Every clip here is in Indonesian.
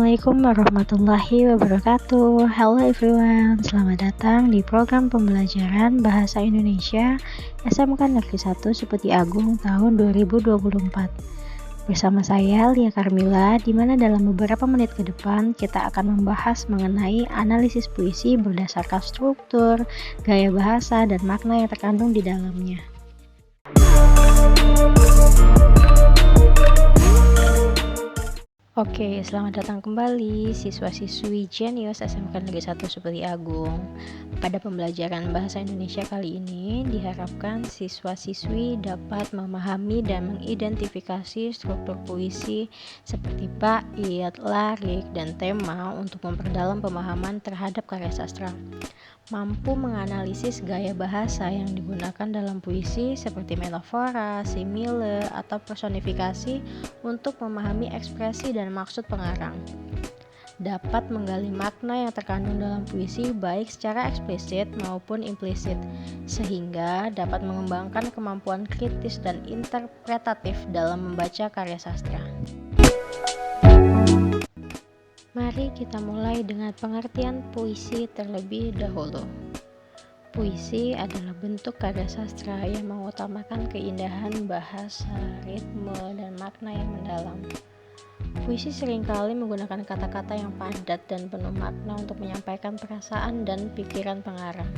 Assalamualaikum warahmatullahi wabarakatuh. Hello everyone, selamat datang di program pembelajaran Bahasa Indonesia SMK Negeri 1 Seperti Agung tahun 2024. Bersama saya Lia Karmila, di mana dalam beberapa menit ke depan kita akan membahas mengenai analisis puisi berdasarkan struktur, gaya bahasa, dan makna yang terkandung di dalamnya. Oke, selamat datang kembali siswa-siswi Jenius SMK Negeri 1 Seperti Agung. Pada pembelajaran Bahasa Indonesia kali ini, diharapkan siswa-siswi dapat memahami dan mengidentifikasi struktur puisi seperti bait, lirik, dan tema untuk memperdalam pemahaman terhadap karya sastra. Mampu menganalisis gaya bahasa yang digunakan dalam puisi seperti metafora, simile, atau personifikasi untuk memahami ekspresi dan maksud pengarang. Dapat menggali makna yang terkandung dalam puisi baik secara eksplisit maupun implisit, sehingga dapat mengembangkan kemampuan kritis dan interpretatif dalam membaca karya sastra. Mari kita mulai dengan pengertian puisi terlebih dahulu. Puisi adalah bentuk karya sastra yang mengutamakan keindahan bahasa, ritme, dan makna yang mendalam. Puisi seringkali menggunakan kata-kata yang padat dan penuh makna untuk menyampaikan perasaan dan pikiran pengarang.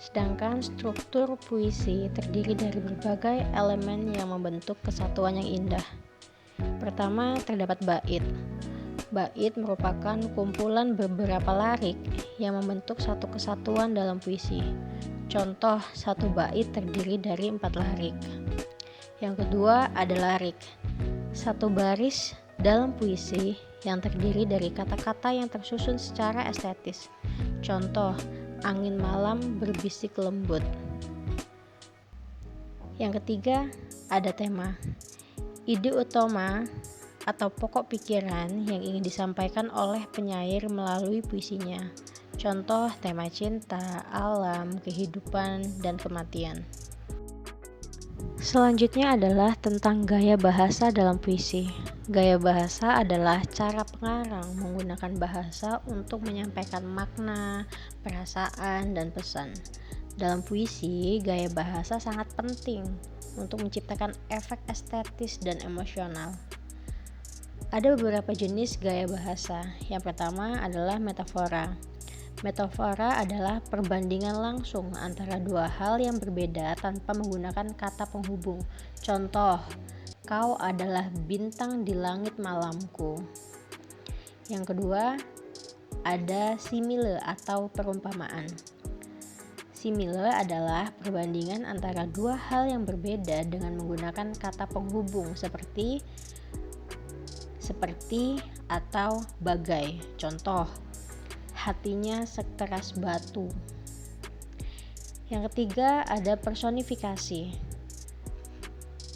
Sedangkan struktur puisi terdiri dari berbagai elemen yang membentuk kesatuan yang indah. Pertama, terdapat bait. Bait merupakan kumpulan beberapa lirik yang membentuk satu kesatuan dalam puisi. Contoh, satu bait terdiri dari 4 lirik. Yang kedua ada lirik. Satu baris dalam puisi yang terdiri dari kata-kata yang tersusun secara estetis. Contoh, angin malam berbisik lembut. Yang ketiga ada tema. Ide utama atau pokok pikiran yang ingin disampaikan oleh penyair melalui puisinya. Contoh, tema cinta, alam, kehidupan, dan kematian. Selanjutnya adalah tentang gaya bahasa dalam puisi. Gaya bahasa adalah cara pengarang menggunakan bahasa untuk menyampaikan makna, perasaan, dan pesan. Dalam puisi, gaya bahasa sangat penting untuk menciptakan efek estetis dan emosional. Ada beberapa jenis gaya bahasa. Yang pertama adalah metafora. Metafora adalah perbandingan langsung antara dua hal yang berbeda tanpa menggunakan kata penghubung. Contoh, kau adalah bintang di langit malamku. Yang kedua, ada simile atau perumpamaan. Simile adalah perbandingan antara dua hal yang berbeda dengan menggunakan kata penghubung seperti atau bagai. Contoh, hatinya sekeras batu. Yang ketiga ada personifikasi.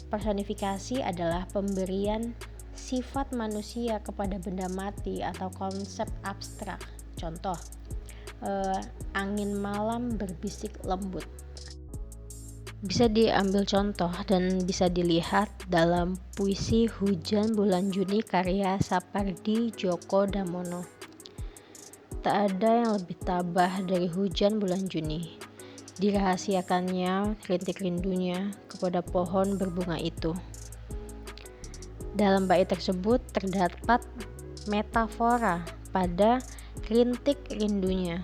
Personifikasi adalah pemberian sifat manusia kepada benda mati atau konsep abstrak. Contoh, angin malam berbisik lembut. Bisa diambil contoh dan bisa dilihat dalam puisi Hujan Bulan Juni karya Sapardi Djoko Damono. Tak ada yang lebih tabah dari hujan bulan Juni. Dirahasiakannya rintik rindunya kepada pohon berbunga itu. Dalam bait tersebut terdapat metafora pada rintik rindunya.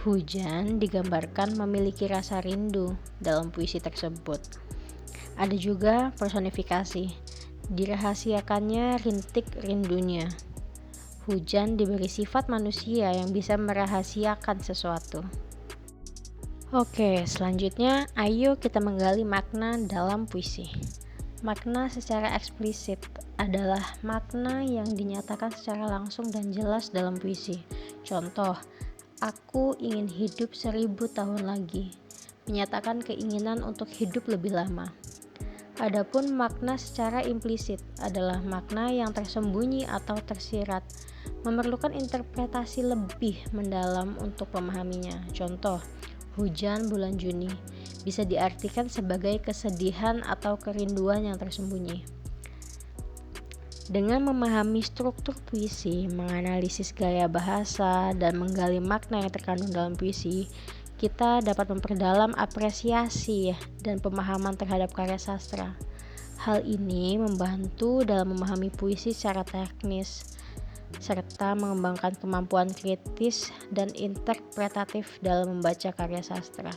Hujan digambarkan memiliki rasa rindu dalam puisi tersebut. Ada juga personifikasi. Dirahasiakannya rintik rindunya. Hujan diberi sifat manusia yang bisa merahasiakan sesuatu. Oke, selanjutnya ayo kita menggali makna dalam puisi. Makna secara eksplisit adalah makna yang dinyatakan secara langsung dan jelas dalam puisi. Contoh, aku ingin hidup 1000 tahun lagi, menyatakan keinginan untuk hidup lebih lama. Adapun makna secara implisit adalah makna yang tersembunyi atau tersirat, memerlukan interpretasi lebih mendalam untuk memahaminya. Contoh, hujan bulan Juni bisa diartikan sebagai kesedihan atau kerinduan yang tersembunyi. Dengan memahami struktur puisi, menganalisis gaya bahasa, dan menggali makna yang terkandung dalam puisi, kita dapat memperdalam apresiasi dan pemahaman terhadap karya sastra. Hal ini membantu dalam memahami puisi secara teknis, serta mengembangkan kemampuan kritis dan interpretatif dalam membaca karya sastra.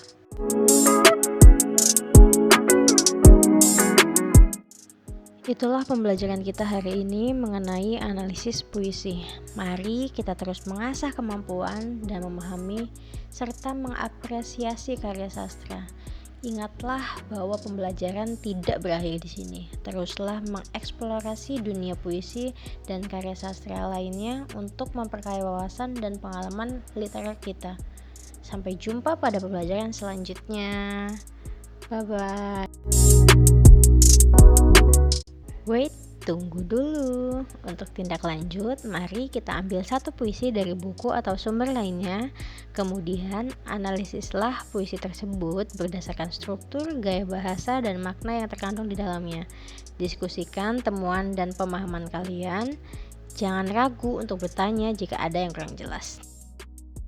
Itulah pembelajaran kita hari ini mengenai analisis puisi. Mari kita terus mengasah kemampuan dan memahami serta mengapresiasi karya sastra. Ingatlah bahwa pembelajaran tidak berakhir di sini. Teruslah mengeksplorasi dunia puisi dan karya sastra lainnya untuk memperkaya wawasan dan pengalaman literer kita. Sampai jumpa pada pembelajaran selanjutnya. Bye-bye. Wait, tunggu dulu. Untuk tindak lanjut, mari kita ambil satu puisi dari buku atau sumber lainnya. Kemudian, analisislah puisi tersebut berdasarkan struktur, gaya bahasa, dan makna yang terkandung di dalamnya. Diskusikan temuan dan pemahaman kalian. Jangan ragu untuk bertanya jika ada yang kurang jelas.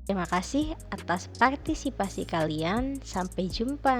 Terima kasih atas partisipasi kalian. Sampai jumpa.